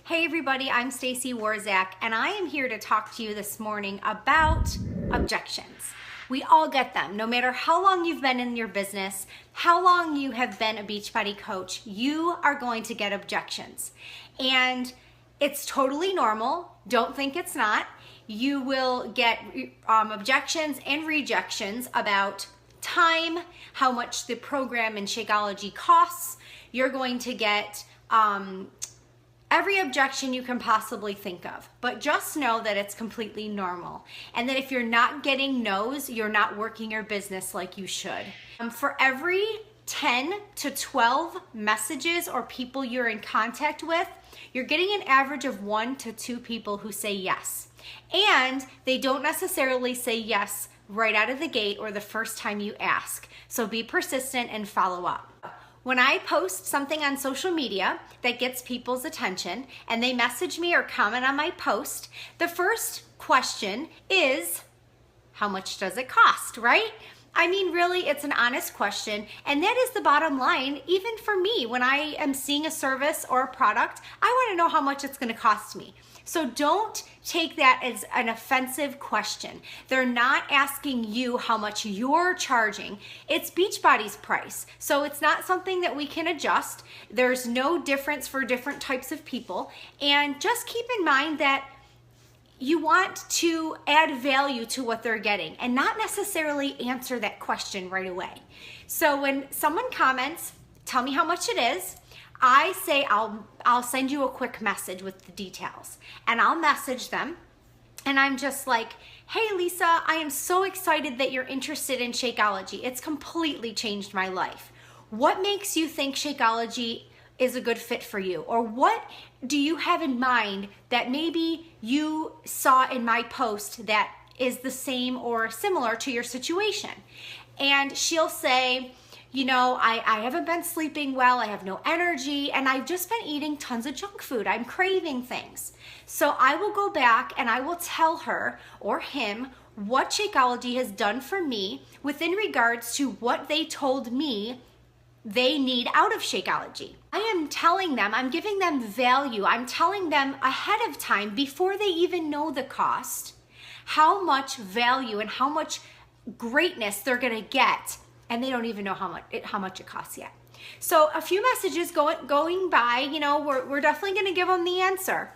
Hey everybody, I'm Stacy Warzak, and I am here to talk to you this morning about objections. We all get them. No matter how long you've been in your business, how long you have been a Beachbody coach, you are going to get objections. And it's totally normal. Don't think it's not. You will get objections and rejections about time, how much the program in Shakeology costs. You're going to get every objection you can possibly think of, but just know that it's completely normal, and that if you're not getting no's, you're not working your business like you should. For every 10 to 12 messages or people you're in contact with, you're getting an average of 1 to 2 people who say yes, and they don't necessarily say yes right out of the gate or the first time you ask. So be persistent and follow up. When I post something on social media that gets people's attention and they message me or comment on my post, the first question is, how much does it cost, right? I mean, really, it's an honest question, and that is the bottom line. Even for me, when I am seeing a service or a product, I want to know how much it's going to cost me. So don't take that as an offensive question. They're not asking you how much you're charging. It's Beachbody's price. So it's not something that we can adjust. There's no difference for different types of people. And just keep in mind that you want to add value to what they're getting and not necessarily answer that question right away. So when someone comments, tell me how much it is, I say I'll send you a quick message with the details, and I'll message them, and I'm just like, hey Lisa, I am so excited that you're interested in Shakeology. It's completely changed my life. What makes you think Shakeology is a good fit for you? Or what do you have in mind that maybe you saw in my post that is the same or similar to your situation? And she'll say, you know, I haven't been sleeping well, I have no energy, and I've just been eating tons of junk food. I'm craving things. So I will go back and I will tell her or him what Shakeology has done for me within regards to what they told me they need out of Shakeology. I am telling them, I'm giving them value. I'm telling them ahead of time, before they even know the cost, how much value and how much greatness they're gonna get, and they don't even know how much it costs yet. So a few messages going by, you know, we're definitely gonna give them the answer.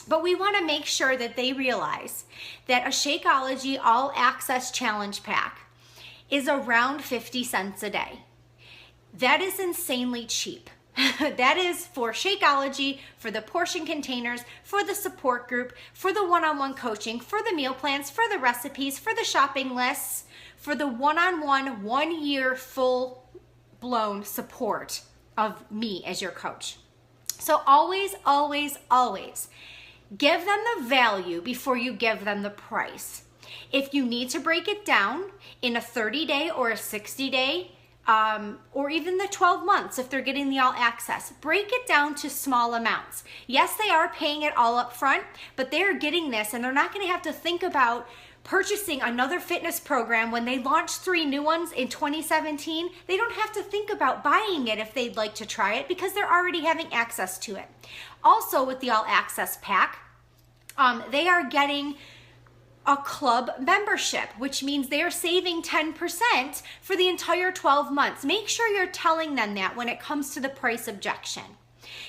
But we wanna make sure that they realize that a Shakeology All Access Challenge Pack is around 50 cents a day. That is insanely cheap. That is for Shakeology, for the portion containers, for the support group, for the one-on-one coaching, for the meal plans, for the recipes, for the shopping lists, for the one-on-one, 1 year full-blown support of me as your coach. So always, always, always give them the value before you give them the price. If you need to break it down in a 30-day or a 60-day, or even the 12 months if they're getting the all access, break it down to small amounts. Yes, they are paying it all up front, but they're getting this and they're not going to have to think about purchasing another fitness program. When they launched 3 new ones in 2017, they don't have to think about buying it if they'd like to try it because they're already having access to it. Also with the all access pack, they are getting a club membership, which means they're saving 10% for the entire 12 months. Make sure you're telling them that when it comes to the price objection.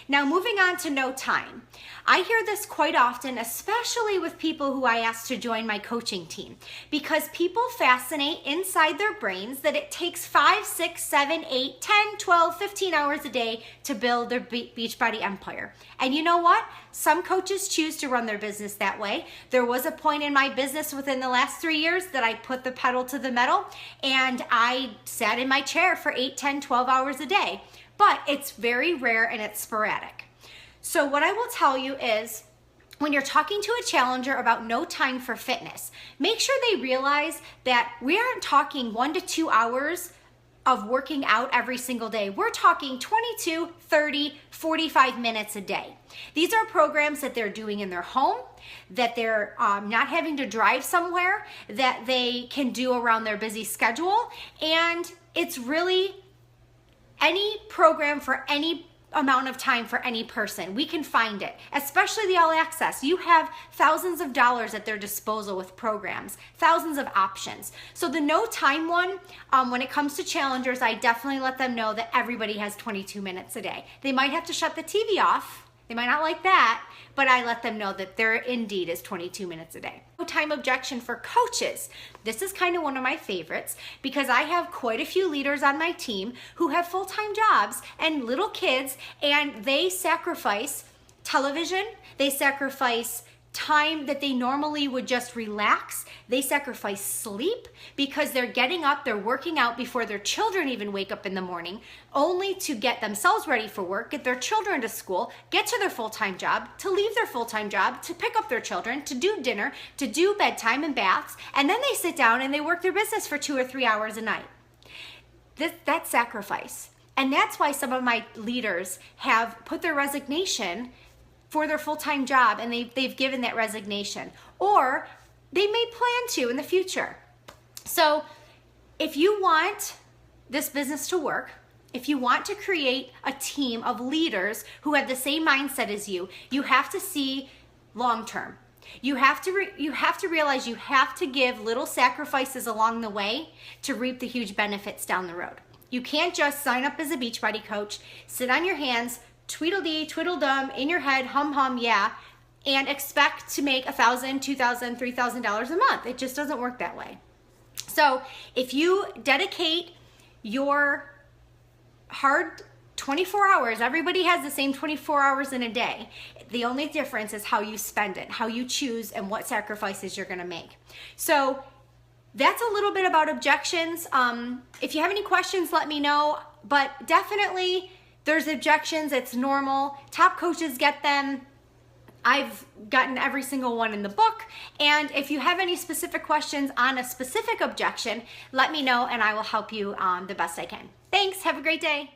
Now, moving on to no time. I hear this quite often, especially with people who I ask to join my coaching team, because people fascinate inside their brains that it takes 5, 6, 7, 8, 10, 12, 15 hours a day to build their Beachbody empire. And you know what? Some coaches choose to run their business that way. There was a point in my business within the last 3 years that I put the pedal to the metal and I sat in my chair for 8, 10, 12 hours a day. But it's very rare and it's sporadic. So what I will tell you is, when you're talking to a challenger about no time for fitness, make sure they realize that we aren't talking 1 to 2 hours of working out every single day. We're talking 22, 30, 45 minutes a day. These are programs that they're doing in their home, that they're not having to drive somewhere, that they can do around their busy schedule, and it's really any program for any amount of time for any person. We can find it, especially the all access. You have thousands of dollars at their disposal with programs, thousands of options. So the no time one, when it comes to challengers, I definitely let them know that everybody has 22 minutes a day. They might have to shut the TV off. They might not like that, but I let them know that there indeed is 22 minutes a day. No time objection for coaches. This is kind of one of my favorites because I have quite a few leaders on my team who have full-time jobs and little kids, and they sacrifice television, they sacrifice time that they normally would just relax. They sacrifice sleep because they're getting up, they're working out before their children even wake up in the morning, only to get themselves ready for work, get their children to school, get to their full-time job, to leave their full-time job, to pick up their children, to do dinner, to do bedtime and baths, and then they sit down and they work their business for 2 or 3 hours a night. That's sacrifice. And that's why some of my leaders have put their resignation for their full-time job, and they've given that resignation, or they may plan to in the future. So if you want this business to work, if you want to create a team of leaders who have the same mindset as you have to see long-term. You have to realize you have to give little sacrifices along the way to reap the huge benefits down the road. You can't just sign up as a Beachbody coach, sit on your hands, tweedledee, tweedledum, in your head, hum, yeah, and expect to make $1,000, $2,000, $3,000 a month. It just doesn't work that way. So if you dedicate your hard 24 hours, everybody has the same 24 hours in a day. The only difference is how you spend it, how you choose, and what sacrifices you're gonna make. So that's a little bit about objections. If you have any questions, let me know, but definitely there's objections. It's normal. Top coaches get them. I've gotten every single one in the book. And if you have any specific questions on a specific objection, let me know and I will help you the best I can. Thanks. Have a great day.